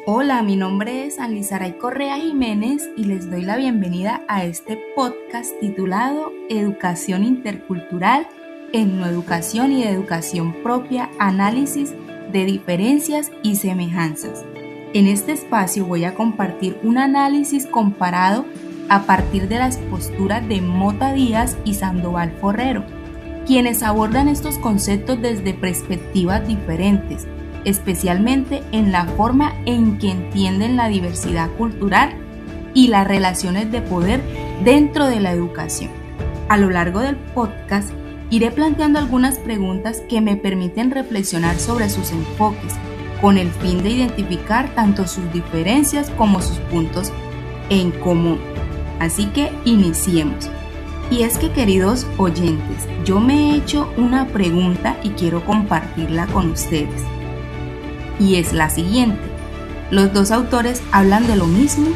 Hola, mi nombre es Anlizaray Correa Jiménez y les doy la bienvenida a este podcast titulado Educación Intercultural, Etnoeducación y Educación Propia, Análisis de Diferencias y Semejanzas. En este espacio voy a compartir un análisis comparado a partir de las posturas de Mota Díaz y Sandoval Forrero, quienes abordan estos conceptos desde perspectivas diferentes, especialmente en la forma en que entienden la diversidad cultural y las relaciones de poder dentro de la educación. A lo largo del podcast iré planteando algunas preguntas que me permiten reflexionar sobre sus enfoques, con el fin de identificar tanto sus diferencias como sus puntos en común. Así que iniciemos. Y es que, queridos oyentes, yo me he hecho una pregunta y quiero compartirla con ustedes. Y es la siguiente: ¿los dos autores hablan de lo mismo?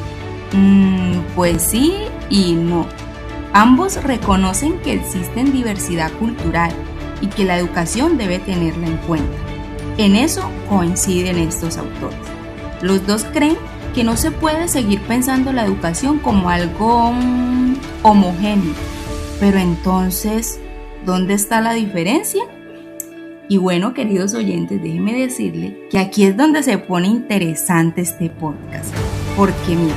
Pues sí y no. Ambos reconocen que existe diversidad cultural y que la educación debe tenerla en cuenta. En eso coinciden estos autores. Los dos creen que no se puede seguir pensando la educación como algo homogéneo. Pero entonces, ¿dónde está la diferencia? Y bueno, queridos oyentes, déjenme decirle que aquí es donde se pone interesante este podcast. Porque mira,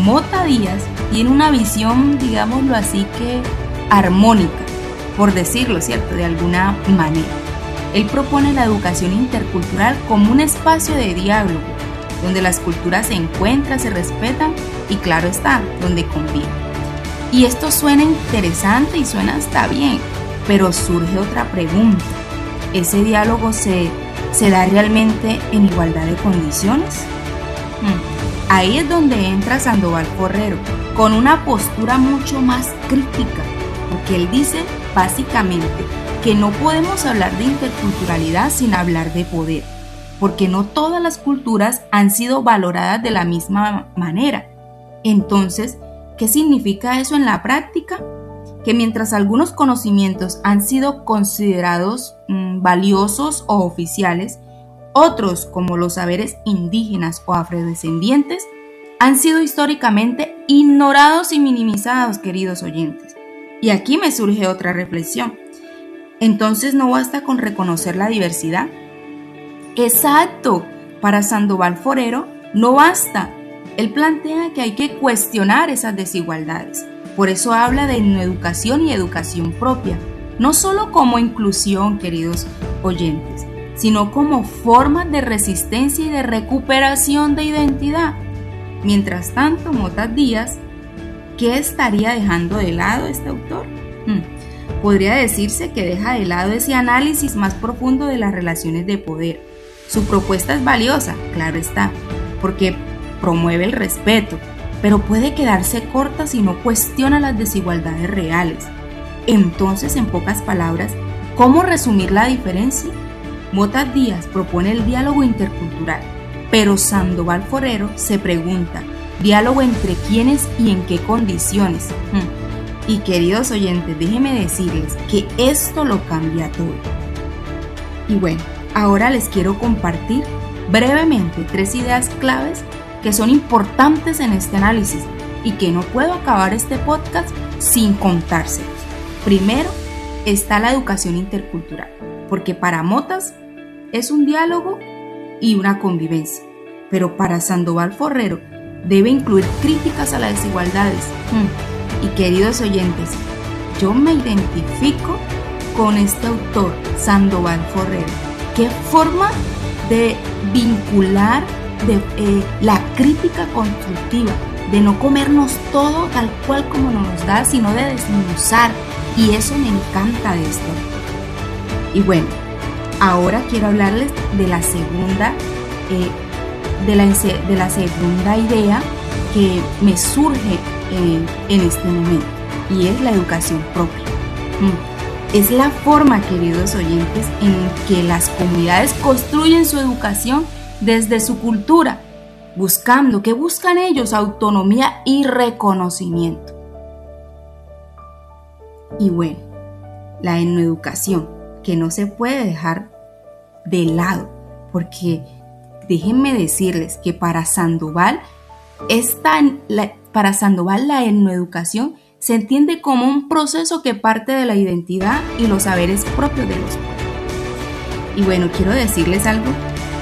Mota Díaz tiene una visión, digámoslo así, que armónica, por decirlo, ¿cierto?, de alguna manera. Él propone la educación intercultural como un espacio de diálogo, donde las culturas se encuentran, se respetan y, claro está, donde conviven. Y esto suena interesante y suena hasta bien, pero surge otra pregunta. ¿Ese diálogo se da realmente en igualdad de condiciones? Ahí es donde entra Sandoval Forrero, con una postura mucho más crítica, porque él dice básicamente que no podemos hablar de interculturalidad sin hablar de poder, porque no todas las culturas han sido valoradas de la misma manera. Entonces, ¿qué significa eso en la práctica? Que mientras algunos conocimientos han sido considerados valiosos o oficiales, otros, como los saberes indígenas o afrodescendientes, han sido históricamente ignorados y minimizados, queridos oyentes. Y aquí me surge otra reflexión. Entonces, ¿no basta con reconocer la diversidad? Exacto, para Sandoval Forrero no basta. Él plantea que hay que cuestionar esas desigualdades. Por eso habla de etnoeducación y educación propia, no solo como inclusión, queridos oyentes, sino como formas de resistencia y de recuperación de identidad. Mientras tanto, Mota Díaz, ¿qué estaría dejando de lado este autor? Podría decirse que deja de lado ese análisis más profundo de las relaciones de poder. Su propuesta es valiosa, claro está, porque promueve el respeto, pero puede quedarse corta si no cuestiona las desigualdades reales. Entonces, en pocas palabras, ¿cómo resumir la diferencia? Mota Díaz propone el diálogo intercultural, pero Sandoval Forrero se pregunta, ¿diálogo entre quiénes y en qué condiciones? Y queridos oyentes, déjenme decirles que esto lo cambia todo. Y bueno, ahora les quiero compartir brevemente 3 ideas claves que son importantes en este análisis y que no puedo acabar este podcast sin contárselos. Primero está la educación intercultural, porque para Motas es un diálogo y una convivencia, pero para Sandoval Forrero debe incluir críticas a las desigualdades. Y queridos oyentes, yo me identifico con este autor, Sandoval Forrero. ¿Qué forma de vincular la crítica constructiva, de no comernos todo tal cual como nos da, sino de desmenuzar? Y eso me encanta de esto. Y bueno, ahora quiero hablarles de la segunda idea que me surge en este momento, y es la educación propia. Es la forma, queridos oyentes, en que las comunidades construyen su educación desde su cultura, buscando, ¿qué buscan ellos? Autonomía y reconocimiento. Y bueno, la etnoeducación, que no se puede dejar de lado, porque déjenme decirles que para Sandoval la etnoeducación se entiende como un proceso que parte de la identidad y los saberes propios de los pueblos. Y bueno, quiero decirles algo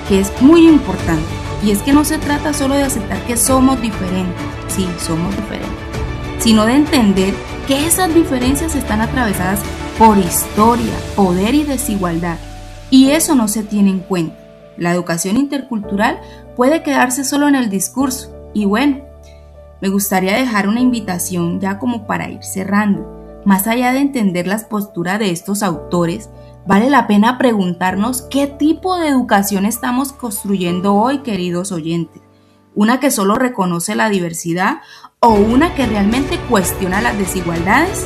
que es muy importante, y es que no se trata solo de aceptar que somos diferentes, sí, somos diferentes, sino de entender que esas diferencias están atravesadas por historia, poder y desigualdad, y eso no se tiene en cuenta. La educación intercultural puede quedarse solo en el discurso, y bueno, me gustaría dejar una invitación ya como para ir cerrando. Más allá de entender las posturas de estos autores, vale la pena preguntarnos qué tipo de educación estamos construyendo hoy, queridos oyentes. ¿Una que solo reconoce la diversidad o una que realmente cuestiona las desigualdades?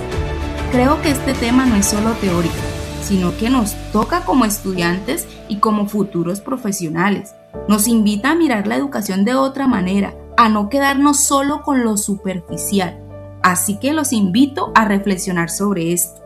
Creo que este tema no es solo teórico, sino que nos toca como estudiantes y como futuros profesionales. Nos invita a mirar la educación de otra manera, a no quedarnos solo con lo superficial. Así que los invito a reflexionar sobre esto.